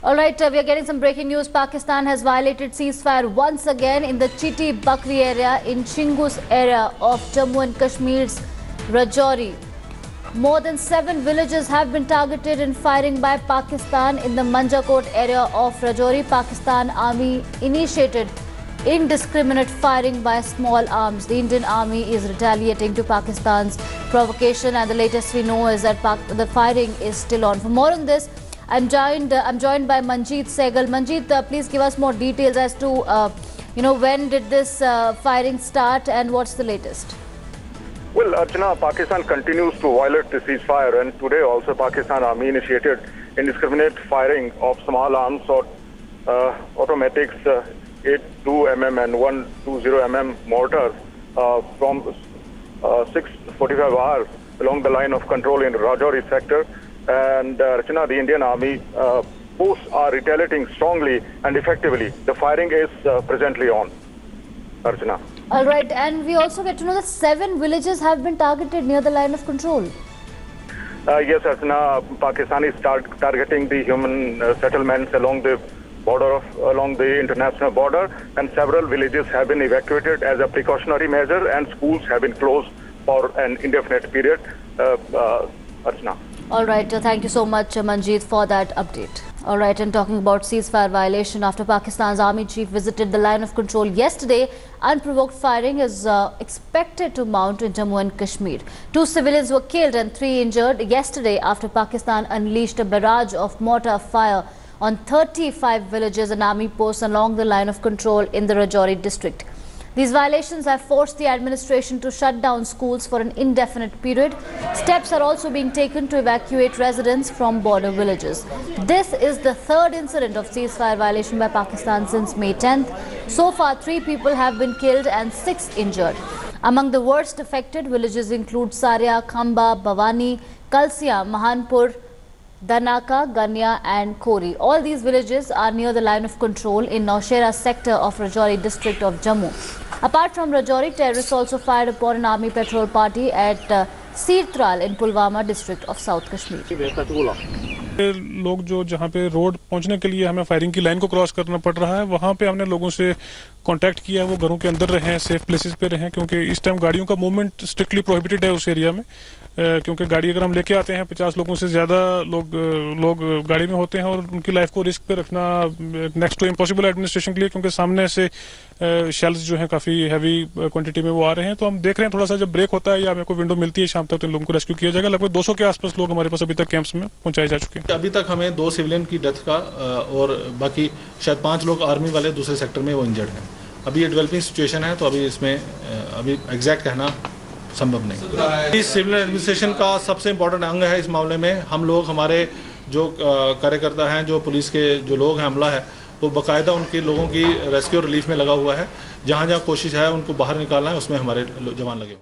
All right, we are getting some breaking news. Pakistan has violated ceasefire once again in the Chiti Bakri area in Chingus area of Jammu and Kashmir's Rajouri. More than 7 villages have been targeted in firing by Pakistan in the Manjakot area of Rajouri. Pakistan Army initiated indiscriminate firing by small arms. The Indian Army is retaliating to Pakistan's provocation, and the latest we know is that the firing is still on. For more on this, I'm joined by Manjeet Sehgal. Manjeet, please give us more details as to when did this firing start and what's the latest? Well, Archana, Pakistan continues to violate the ceasefire, and today also Pakistan Army initiated indiscriminate firing of small arms or automatics 82mm and 120mm mortars from 6:45 hours along the line of control in Rajouri sector. And Archana, the Indian Army posts are retaliating strongly and effectively. The firing is presently on. Archana. All right, and we also get to know that 7 villages have been targeted near the line of control. Yes, Archana, Pakistan is targeting the human settlements along the border along the international border, and several villages have been evacuated as a precautionary measure, and schools have been closed for an indefinite period. Archana. All right, thank you so much, Manjeet, for that update. All right, and talking about ceasefire violation, after Pakistan's army chief visited the line of control yesterday, unprovoked firing is expected to mount in Jammu and Kashmir. 2 civilians were killed and 3 injured yesterday after Pakistan unleashed a barrage of mortar fire on 35 villages and army posts along the line of control in the Rajouri district. These violations have forced the administration to shut down schools for an indefinite period. Steps are also being taken to evacuate residents from border villages. This is the 3rd incident of ceasefire violation by Pakistan since May 10th. So far, 3 people have been killed and 6 injured. Among the worst affected villages include Saria, Khamba, Bhavani, Kalsia, Mahanpur, Danaka, Ganya and Kori. All these villages are near the line of control in Naushera sector of Rajouri district of Jammu. Apart from Rajouri, terrorists also fired upon an army patrol party at Sirtral in Pulwama district of South Kashmir. लोग जो जहाँ पे road पहुँचने के लिए हमें firing की line को क्रॉस करना पड़ रहा है, वहाँ पे हमने लोगों से कांटेक्ट किया, वो घरों के अंदर रहें, सेफ प्लेसेस पे रहें, क्योंकि इस टाइम गाड़ियों का मूवमेंट स्ट्रिक्टली प्रोहिबिटेड है उस एरिया में, क्योंकि गाड़ी अगर हम लेके आते हैं 50 लोगों से ज़्यादा लोग गाड़ी में होते हैं और उनकी लाइफ को रिस्क पे रखना नेक्स्ट टू इम्पॉसिबल एडमिनिस्ट्रेशन के लिए, क्योंकि सामने से शेल्स जो हैं काफ़ी हैवी क्वांटिटी में वो आ रहे हैं। तो हम देख रहे हैं थोड़ा सा जब ब्रेक होता है या हमें को विंडो मिलती है शाम तक तो इन लोगों को रेस्क्यू किया जाएगा। लगभग 200 के आसपास लोग हमारे पास अभी तक कैंप्स में पहुंचाए जा चुके हैं। अभी तक हमें 2 सिविलियन की डेथ का और बाकी शायद 5 लोग आर्मी वाले दूसरे सेक्टर में वो इंजर्ड हैं। अभी ये डेवलपिंग सिचुएशन है, तो अभी इसमें अभी एग्जैक्ट कहना संभव नहीं। इस सिविल एडमिनिस्ट्रेशन का सबसे इम्पोर्टेंट अंग है इस मामले में। हम लोग, हमारे जो कार्यकर्ता हैं, जो पुलिस के जो लोग हैं, अमला है, वो बाकायदा उनके लोगों की रेस्क्यू और रिलीफ में लगा हुआ है। जहाँ जहाँ कोशिश है उनको बाहर निकालना है, उसमें हमारे जवान लगे हुए हैं।